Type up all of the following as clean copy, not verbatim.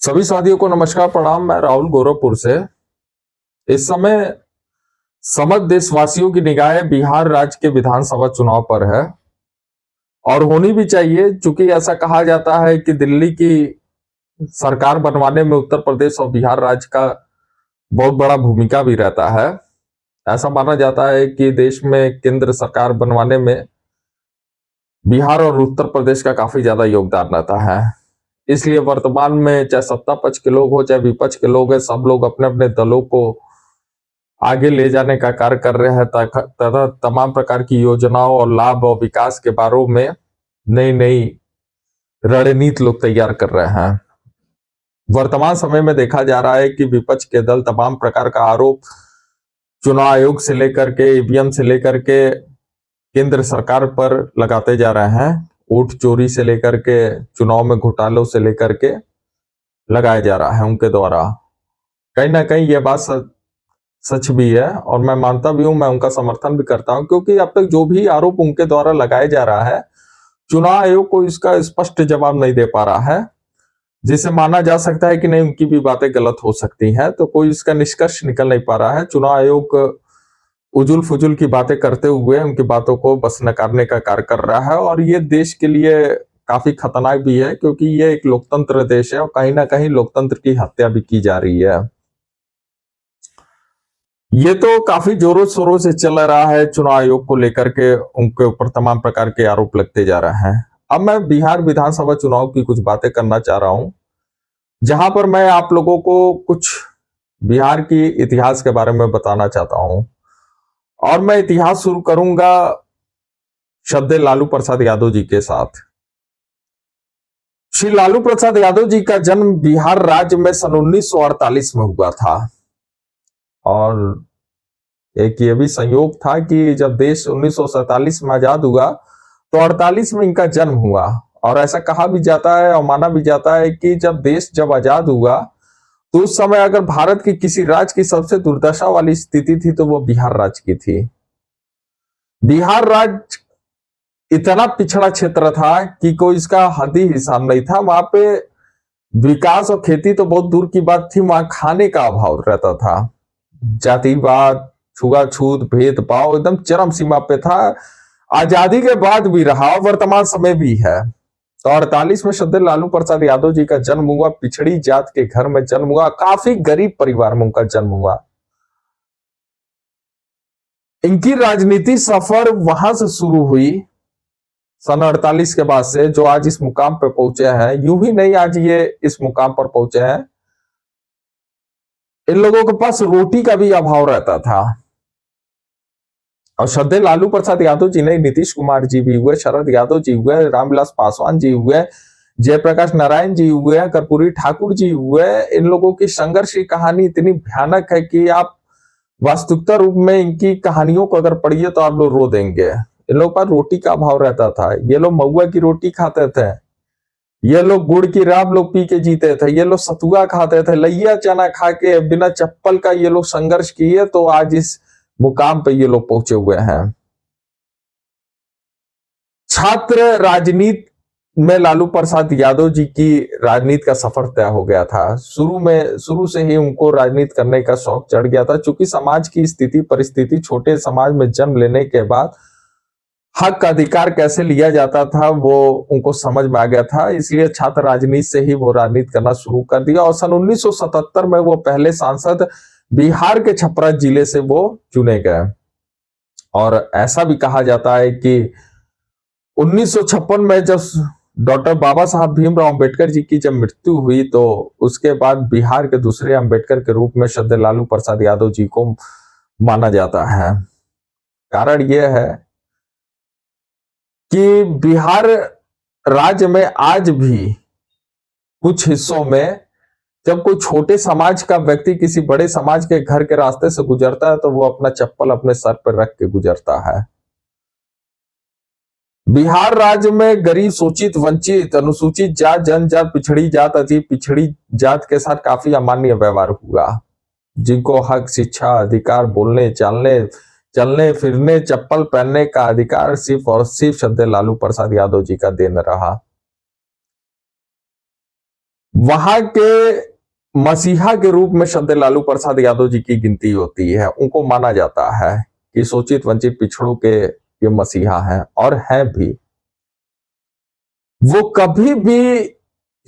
सभी साथियों को नमस्कार प्रणाम। मैं राहुल गोरखपुर से। इस समय समस्त देशवासियों की निगाहें बिहार राज्य के विधानसभा चुनाव पर है और होनी भी चाहिए, क्योंकि ऐसा कहा जाता है कि दिल्ली की सरकार बनवाने में उत्तर प्रदेश और बिहार राज्य का बहुत बड़ा भूमिका भी रहता है। ऐसा माना जाता है कि देश में केंद्र सरकार बनवाने में बिहार और उत्तर प्रदेश का काफी ज्यादा योगदान रहता है। इसलिए वर्तमान में चाहे सत्ता पक्ष के लोग हो चाहे विपक्ष के लोग हैं, सब लोग अपने अपने दलों को आगे ले जाने का कार्य कर रहे हैं तथा तमाम प्रकार की योजनाओं और लाभ और विकास के बारे में नई नई रणनीति लोग तैयार कर रहे हैं। वर्तमान समय में देखा जा रहा है कि विपक्ष के दल तमाम प्रकार का आरोप चुनाव आयोग से लेकर के ईवीएम से लेकर के केंद्र सरकार पर लगाते जा रहे हैं। वोट चोरी से लेकर के चुनाव में घोटालों से लेकर के लगाया जा रहा है उनके द्वारा। कहीं ना कहीं यह बात सच भी है और मैं मानता भी हूं, मैं उनका समर्थन भी करता हूं, क्योंकि अब तक जो भी आरोप उनके द्वारा लगाया जा रहा है, चुनाव आयोग को इसका स्पष्ट जवाब नहीं दे पा रहा है, जिसे माना जा सकता है कि नहीं उनकी भी बातें गलत हो सकती हैं। तो कोई इसका निष्कर्ष निकल नहीं पा रहा है। चुनाव आयोग उजुल फुजुल की बातें करते हुए उनकी बातों को बस नकारने का कार्य कर रहा है और ये देश के लिए काफी खतरनाक भी है, क्योंकि ये एक लोकतंत्र देश है और कहीं ना कहीं लोकतंत्र की हत्या भी की जा रही है। ये तो काफी जोरों शोरों से चल रहा है चुनाव आयोग को लेकर के, उनके ऊपर तमाम प्रकार के आरोप लगते जा रहे हैं। अब मैं बिहार विधानसभा चुनाव की कुछ बातें करना चाह रहा हूं, जहां पर मैं आप लोगों को कुछ बिहार की इतिहास के बारे में बताना चाहता हूं। और मैं इतिहास शुरू करूंगा श्रद्धेय लालू प्रसाद यादव जी के साथ। श्री लालू प्रसाद यादव जी का जन्म बिहार राज्य में सन 1948 में हुआ था और एक ये भी संयोग था कि जब देश 1947 में आजाद हुआ तो 48 में इनका जन्म हुआ। और ऐसा कहा भी जाता है और माना भी जाता है कि जब आजाद हुआ तो उस समय अगर भारत की किसी राज्य की सबसे दुर्दशा वाली स्थिति थी तो वो बिहार राज्य की थी। बिहार राज्य इतना पिछड़ा क्षेत्र था कि कोई इसका हद ही हिसाब नहीं था। वहां पे विकास और खेती तो बहुत दूर की बात थी, वहां खाने का अभाव रहता था। जातिवाद, छुआछूत, भेदभाव एकदम चरम सीमा पे था। आजादी के बाद भी रहा, वर्तमान समय भी है। तो 48 में श्रद्धेय लालू प्रसाद यादव जी का जन्म हुआ। पिछड़ी जात के घर में जन्म हुआ, काफी गरीब परिवार में उनका जन्म हुआ। इनकी राजनीति सफर वहां से शुरू हुई सन 48 के बाद से, जो आज इस मुकाम पर पहुंचे हैं। यूं ही नहीं आज ये इस मुकाम पर पहुंचे हैं, इन लोगों के पास रोटी का भी अभाव रहता था। और श्रद्धेय लालू प्रसाद यादव जी नहीं, नीतीश कुमार जी भी हुए, शरद यादव जी हुए, रामविलास पासवान जी हुए, जयप्रकाश नारायण जी हुए, कर्पूरी ठाकुर जी हुए। इन लोगों की संघर्ष की कहानी इतनी भयानक है कि आप वास्तविकता रूप में इनकी कहानियों को अगर पढ़िए तो आप लोग रो देंगे। इन लोगों पर रोटी का अभाव रहता था। ये लोग महुआ की रोटी खाते थे, ये लोग गुड़ की राब लोग पी के जीते थे, ये लोग सतुआ खाते थे, लैया चना खा के बिना चप्पल का ये लोग संघर्ष किए तो आज इस मुकाम पे ये लोग पहुंचे हुए हैं। छात्र राजनीति में लालू प्रसाद यादव जी की राजनीति का सफर तय हो गया था। शुरू से ही उनको राजनीति करने का शौक चढ़ गया था, क्योंकि समाज की स्थिति परिस्थिति, छोटे समाज में जन्म लेने के बाद हक का अधिकार कैसे लिया जाता था वो उनको समझ में आ गया था। इसलिए छात्र राजनीति से ही वो राजनीति करना शुरू कर दिया और सन 1977 में वो पहले सांसद बिहार के छपरा जिले से वो चुने गए। और ऐसा भी कहा जाता है कि 1956 में जब डॉक्टर बाबा साहब भीमराव अंबेडकर जी की जब मृत्यु हुई तो उसके बाद बिहार के दूसरे अंबेडकर के रूप में श्रद्धेय लालू प्रसाद यादव जी को माना जाता है। कारण यह है कि बिहार राज्य में आज भी कुछ हिस्सों में जब कोई छोटे समाज का व्यक्ति किसी बड़े समाज के घर के रास्ते से गुजरता है तो वो अपना चप्पल अपने सर पर रख के गुजरता है। बिहार राज्य में गरीब, शोषित, वंचित, अनुसूचित जात, जनजात, पिछड़ी जात, अति पिछड़ी जात के साथ काफी अमान्य व्यवहार हुआ, जिनको हक, शिक्षा, अधिकार, बोलने चलने फिरने, चप्पल पहनने का अधिकार सिर्फ और सिर्फ श्रद्धेय लालू प्रसाद यादव जी का देन रहा। वहां के मसीहा के रूप में श्रद्धेय लालू प्रसाद यादव जी की गिनती होती है। उनको माना जाता है कि शोषित वंचित पिछड़ों के ये मसीहा हैं, और हैं भी। वो कभी भी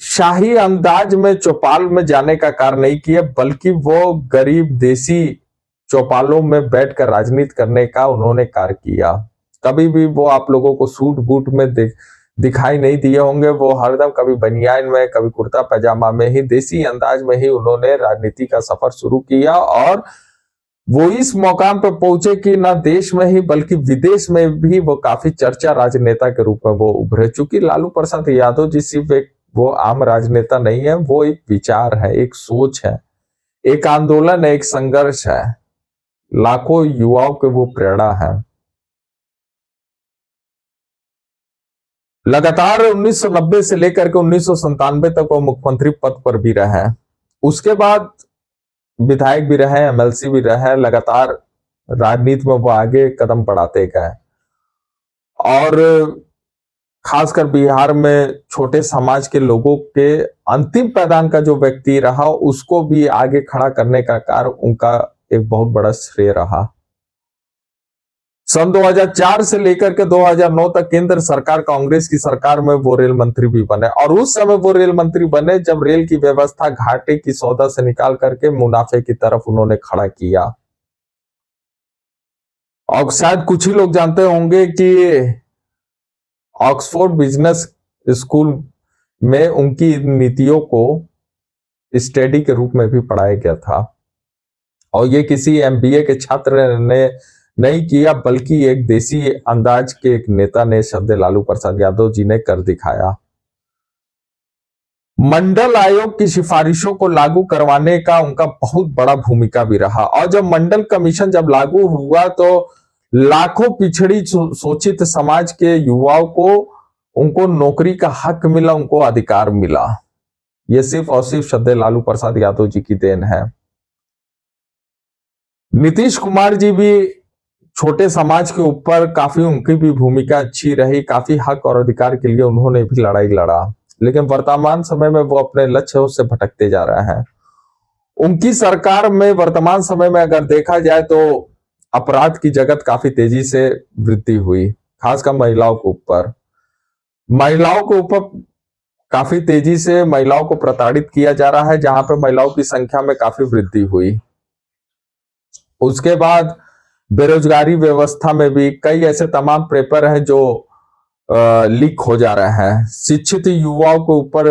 शाही अंदाज में चौपाल में जाने का कार्य नहीं किया, बल्कि वो गरीब देसी चौपालों में बैठकर राजनीति करने का उन्होंने कार्य किया। कभी भी वो आप लोगों को सूट बूट में दिखाई नहीं दिए होंगे। वो हरदम कभी बनियान में, कभी कुर्ता पैजामा में ही, देसी अंदाज में ही उन्होंने राजनीति का सफर शुरू किया, और वो इस मुकाम पर पहुंचे कि न देश में ही बल्कि विदेश में भी वो काफी चर्चा राजनेता के रूप में वो उभरे। चूंकि लालू प्रसाद यादव जी सिर्फ एक वो आम राजनेता नहीं है, वो एक विचार है, एक सोच है, एक आंदोलन है, एक संघर्ष है। लाखों युवाओं के वो प्रेरणा है। लगातार 1990 से लेकर के 1997 तक वो मुख्यमंत्री पद पर भी रहे। उसके बाद विधायक भी रहे, एमएलसी भी रहे। लगातार राजनीति में वो आगे कदम बढ़ाते गए, और खासकर बिहार में छोटे समाज के लोगों के अंतिम पैदान का जो व्यक्ति रहा, उसको भी आगे खड़ा करने का कार्य उनका एक बहुत बड़ा श्रेय रहा। सन 2004 से लेकर के 2009 तक केंद्र सरकार, कांग्रेस की सरकार में वो रेल मंत्री भी बने, और उस समय वो रेल मंत्री बने जब रेल की व्यवस्था घाटे की सौदा से निकाल करके मुनाफे की तरफ उन्होंने खड़ा किया। और शायद कुछ ही लोग जानते होंगे कि ऑक्सफोर्ड बिजनेस स्कूल में उनकी नीतियों को स्टडी के रूप में भी पढ़ाया गया था, और ये किसी एमबीए के छात्र ने नहीं किया, बल्कि एक देसी अंदाज के एक नेता ने, श्रद्धेय लालू प्रसाद यादव जी ने कर दिखाया। मंडल आयोग की सिफारिशों को लागू करवाने का उनका बहुत बड़ा भूमिका भी रहा, और जब मंडल कमीशन जब लागू हुआ तो लाखों पिछड़ी शोषित समाज के युवाओं को उनको नौकरी का हक मिला, उनको अधिकार मिला। यह सिर्फ और सिर्फ श्रद्धेय लालू प्रसाद यादव जी की देन है। नीतीश कुमार जी भी छोटे समाज के ऊपर काफी, उनकी भी भूमिका अच्छी रही। काफी हक और अधिकार के लिए उन्होंने भी लड़ाई लड़ा, लेकिन वर्तमान समय में वो अपने लक्ष्यों से भटकते जा रहे हैं। उनकी सरकार में वर्तमान समय में अगर देखा जाए तो अपराध की जगत काफी तेजी से वृद्धि हुई, खासकर महिलाओं के ऊपर। महिलाओं के ऊपर काफी तेजी से महिलाओं को प्रताड़ित किया जा रहा है, जहां पर महिलाओं की संख्या में काफी वृद्धि हुई। उसके बाद बेरोजगारी व्यवस्था में भी कई ऐसे तमाम पेपर हैं जो लीक हो जा रहे हैं। शिक्षित युवाओं के ऊपर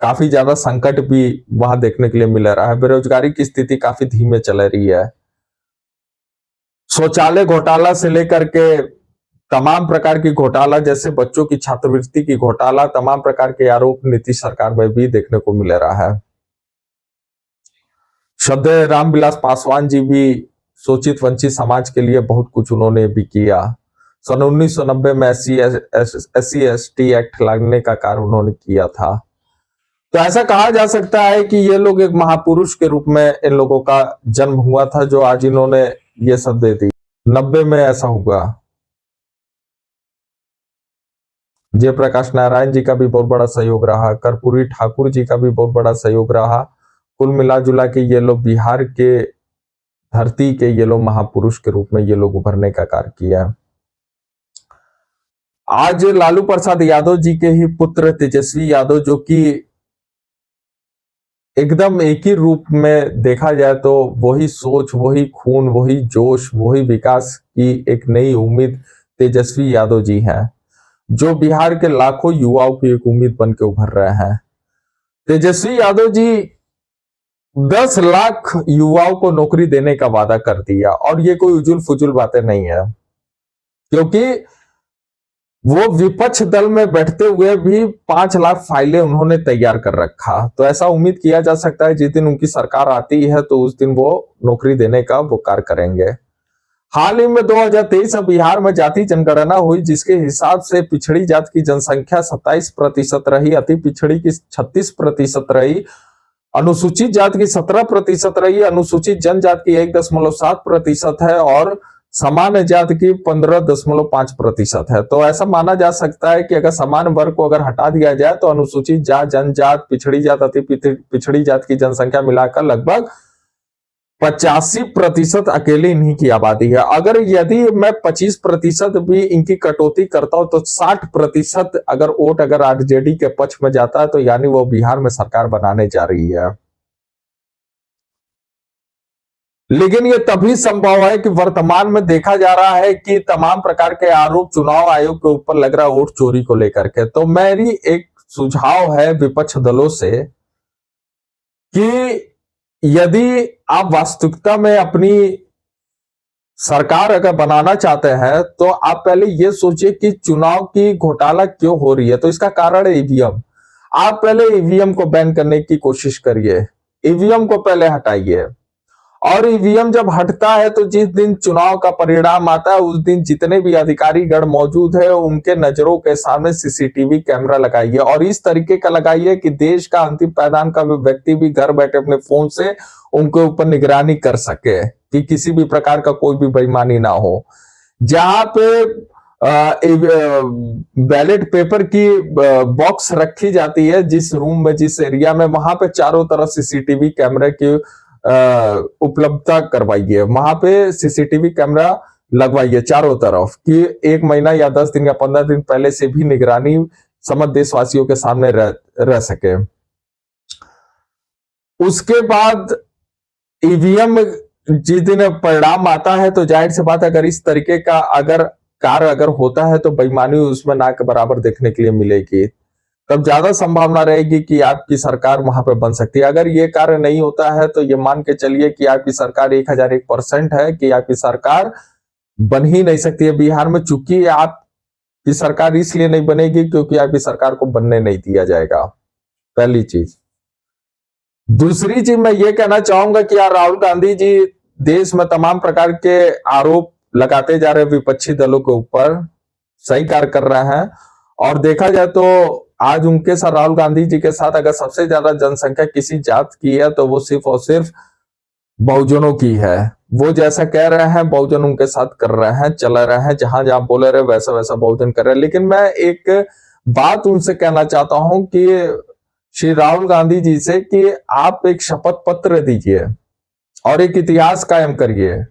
काफी ज्यादा संकट भी वहां देखने के लिए मिल रहा है। बेरोजगारी की स्थिति काफी धीमे चल रही है। शौचालय घोटाला से लेकर के तमाम प्रकार की घोटाला, जैसे बच्चों की छात्रवृत्ति की घोटाला, तमाम प्रकार के आरोप नीतीश सरकार में भी देखने को मिल रहा है। श्रद्धेय रामविलास पासवान जी भी शोषित वंचित समाज के लिए बहुत कुछ उन्होंने भी किया। सन 1990 में SC/ST एक्ट लाने का कार्य उन्होंने किया था। तो ऐसा कहा जा सकता है कि ये लोग एक महापुरुष के रूप में इन लोगों का जन्म हुआ था, जो आज इन्होंने ये सब दे दी। 90 में ऐसा हुआ। जयप्रकाश नारायण जी का भी बहुत बड़ा सहयोग रहा, कर्पूरी ठाकुर जी का भी बहुत बड़ा सहयोग रहा। कुल मिला जुला के ये लोग बिहार के धरती के ये लोग महापुरुष के रूप में ये लोग उभरने का कार्य किया। आज लालू प्रसाद यादव जी के ही पुत्र तेजस्वी यादव, जो कि एकदम एक ही रूप में देखा जाए तो वही सोच, वही खून, वही जोश, वही विकास की एक नई उम्मीद तेजस्वी यादव जी हैं, जो बिहार के लाखों युवाओं की एक उम्मीद बन के उभर रहे हैं। तेजस्वी यादव जी 10 लाख युवाओं को नौकरी देने का वादा कर दिया, और ये कोई उजुल फुजुल बातें नहीं है, क्योंकि वो विपक्ष दल में बैठते हुए भी 5 लाख फाइलें उन्होंने तैयार कर रखा। तो ऐसा उम्मीद किया जा सकता है जिस दिन उनकी सरकार आती है तो उस दिन वो नौकरी देने का वो कार्य करेंगे। हाल ही में 2023 में बिहार में जाति जनगणना हुई, जिसके हिसाब से पिछड़ी जात की जनसंख्या 27% रही, अति पिछड़ी की 36% रही, अनुसूचित जात की 17% रही, अनुसूचित जनजात की 1.7% है, और सामान्य जाति की 15.5% है। तो ऐसा माना जा सकता है कि अगर सामान्य वर्ग को अगर हटा दिया जाए तो अनुसूचित जात, जनजात, पिछड़ी जात, अति पिछड़ी जात की जनसंख्या मिलाकर लगभग 85% अकेले इन्हीं की आबादी है। अगर यदि मैं 25% भी इनकी कटौती करता हूं तो 60% अगर वोट अगर आरजेडी के पक्ष में जाता है तो यानी वो बिहार में सरकार बनाने जा रही है। लेकिन ये तभी संभव है कि वर्तमान में देखा जा रहा है कि तमाम प्रकार के आरोप चुनाव आयोग के ऊपर लग रहा है वोट चोरी को लेकर के। तो मेरी एक सुझाव है विपक्ष दलों से कि यदि आप वास्तविकता में अपनी सरकार अगर बनाना चाहते हैं तो आप पहले ये सोचिए कि चुनाव की घोटाला क्यों हो रही है। तो इसका कारण है ईवीएम। आप पहले ईवीएम को बैन करने की कोशिश करिए, ईवीएम को पहले हटाइए। और ईवीएम जब हटता है तो जिस दिन चुनाव का परिणाम आता है उस दिन जितने भी अधिकारी गण मौजूद है उनके नजरों के सामने सीसीटीवी कैमरा लगाइए, और इस तरीके का लगाइए कि देश का अंतिम पायदान का व्यक्ति भी घर बैठे अपने फोन से उनके ऊपर निगरानी कर सके कि किसी भी प्रकार का कोई भी बेईमानी ना हो। जहां पे बैलेट पेपर की बॉक्स रखी जाती है जिस रूम में, जिस एरिया में, वहां पे चारों तरफ सीसीटीवी कैमरे की उपलब्धता करवाइए, वहां पे सीसीटीवी कैमरा लगवाइए चारों तरफ कि 1 महीना या 10 दिन या 15 दिन पहले से भी निगरानी समस्त देशवासियों के सामने रह सके। उसके बाद ईवीएम जिस दिन परिणाम आता है तो जाहिर सी बात अगर इस तरीके का अगर कार्य अगर होता है तो बेईमानी उसमें ना के बराबर देखने के लिए मिलेगी, तब ज्यादा संभावना रहेगी कि आपकी सरकार वहां पे बन सकती है। अगर ये कार्य नहीं होता है तो ये मान के चलिए कि आपकी सरकार 1001% है कि आपकी सरकार बन ही नहीं सकती है बिहार में। चूंकि आपकी सरकार इसलिए नहीं बनेगी क्योंकि आपकी सरकार को बनने नहीं दिया जाएगा, पहली चीज। दूसरी चीज मैं ये कहना चाहूंगा कि यार राहुल गांधी जी देश में तमाम प्रकार के आरोप लगाते जा रहे विपक्षी दलों के ऊपर, सही कार्य कर रहे हैं। और देखा जाए तो आज उनके साथ, राहुल गांधी जी के साथ अगर सबसे ज्यादा जनसंख्या किसी जात की है तो वो सिर्फ और सिर्फ बहुजनों की है। वो जैसा कह रहे हैं बहुजन उनके साथ कर रहे हैं, चला रहे हैं, जहां जहां बोले रहे वैसा वैसा बहुजन कर रहे हैं। लेकिन मैं एक बात उनसे कहना चाहता हूं कि श्री राहुल गांधी जी से कि आप एक शपथ पत्र दीजिए और एक इतिहास कायम करिए।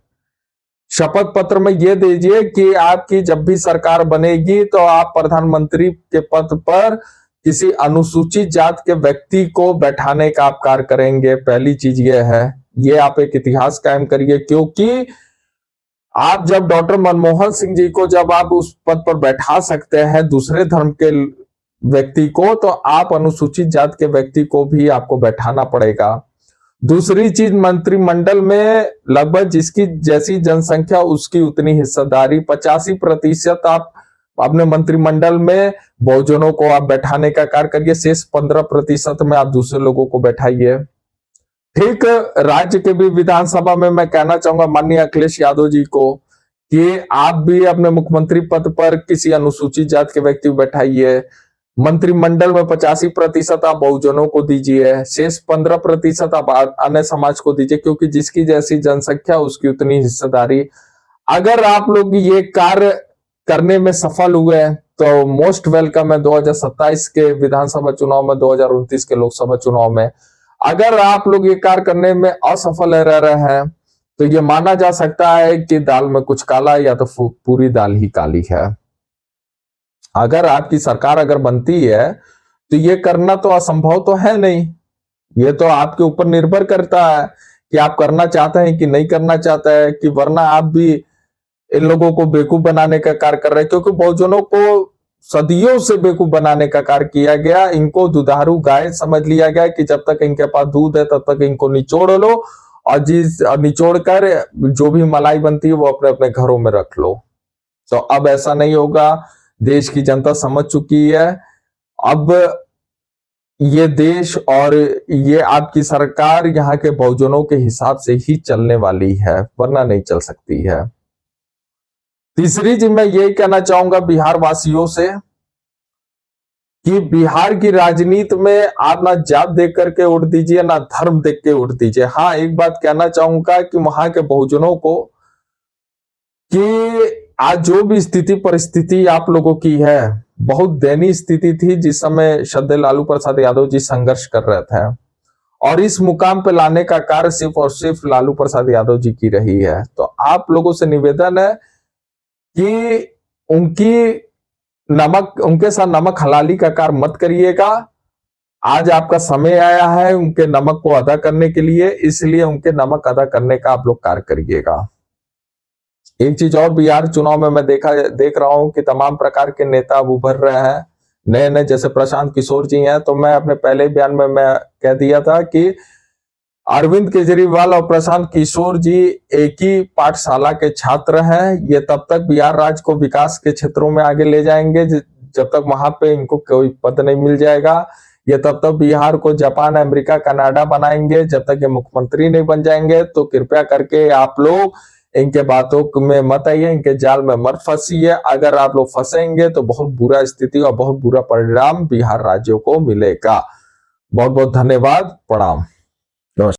शपथ पत्र में यह दीजिए कि आपकी जब भी सरकार बनेगी तो आप प्रधानमंत्री के पद पर किसी अनुसूचित जात के व्यक्ति को बैठाने का आप कार्य करेंगे। पहली चीज यह है, ये आप एक इतिहास कायम करिए, क्योंकि आप जब डॉक्टर मनमोहन सिंह जी को जब आप उस पद पर बैठा सकते हैं दूसरे धर्म के व्यक्ति को, तो आप अनुसूचित जात के व्यक्ति को भी आपको बैठाना पड़ेगा। दूसरी चीज, मंत्रिमंडल में लगभग जिसकी जैसी जनसंख्या उसकी उतनी हिस्सेदारी, 85% आप अपने मंत्रिमंडल में बहुजनों को आप बैठाने का कार्य करिए, शेष 15% में आप दूसरे लोगों को बैठाइए। ठीक राज्य के भी विधानसभा में मैं कहना चाहूंगा माननीय अखिलेश यादव जी को कि आप भी अपने मुख्यमंत्री पद पर किसी अनुसूचित जात के व्यक्ति को बैठाइए। मंत्रिमंडल में 85% आप बहुजनों को दीजिए, शेष 15% आप अन्य समाज को दीजिए, क्योंकि जिसकी जैसी जनसंख्या उसकी उतनी हिस्सेदारी। अगर आप लोग ये कार्य करने में सफल हुए तो मोस्ट वेलकम है 2027 के विधानसभा चुनाव में, 2029 के लोकसभा चुनाव में। अगर आप लोग ये कार्य करने में असफल रह रहे हैं तो ये माना जा सकता है कि दाल में कुछ काला या तो पूरी दाल ही काली है। अगर आपकी सरकार अगर बनती है तो ये करना तो असंभव तो है नहीं, ये तो आपके ऊपर निर्भर करता है कि आप करना चाहते हैं कि नहीं करना चाहते हैं, कि वरना आप भी इन लोगों को बेवकूफ बनाने का कार्य कर रहे हैं। क्योंकि बहुजनों को सदियों से बेवकूफ बनाने का कार्य किया गया, इनको दुधारू गाय समझ लिया गया कि जब तक इनके पास दूध है तब तक इनको निचोड़ लो, और निचोड़ कर जो भी मलाई बनती है वो अपने अपने घरों में रख लो। तो अब ऐसा नहीं होगा, देश की जनता समझ चुकी है। अब ये देश और ये आपकी सरकार यहाँ के बहुजनों के हिसाब से ही चलने वाली है, वरना नहीं चल सकती है। तीसरी चीज मैं यही कहना चाहूंगा बिहार वासियों से कि बिहार की राजनीति में आप ना जात देख करके वोट दीजिए ना धर्म देख के वोट दीजिए। हाँ, एक बात कहना चाहूंगा कि वहां के बहुजनों को कि आज जो भी स्थिति परिस्थिति आप लोगों की है, बहुत दयनीय स्थिति थी जिस समय श्रद्धेय लालू प्रसाद यादव जी संघर्ष कर रहे थे, और इस मुकाम पे लाने का कार्य सिर्फ और सिर्फ लालू प्रसाद यादव जी की रही है। तो आप लोगों से निवेदन है कि उनके साथ नमक हलाली का कार्य मत करिएगा। आज आपका समय आया है उनके नमक को अदा करने के लिए, इसलिए उनके नमक अदा करने का आप लोग कार्य करिएगा। एक चीज और, बिहार चुनाव में मैं देख रहा हूं कि तमाम प्रकार के नेता अब उभर रहे हैं नए नए, जैसे प्रशांत किशोर जी हैं। तो मैं अपने पहले बयान में मैं कह दिया था कि अरविंद केजरीवाल और प्रशांत किशोर जी एक ही पाठशाला के छात्र हैं। ये तब तक बिहार राज्य को विकास के क्षेत्रों में आगे ले जाएंगे जब तक वहां पे इनको कोई पद नहीं मिल जाएगा। ये तब तक बिहार को जापान, अमेरिका, कनाडा बनाएंगे जब तक ये मुख्यमंत्री नहीं बन जाएंगे। तो कृपया करके आप लोग इनके बातों में मत आइए, इनके जाल में मत फंसिए। अगर आप लोग फंसेंगे तो बहुत बुरा स्थिति और बहुत बुरा परिणाम बिहार राज्यों को मिलेगा। बहुत बहुत धन्यवाद। प्रणाम।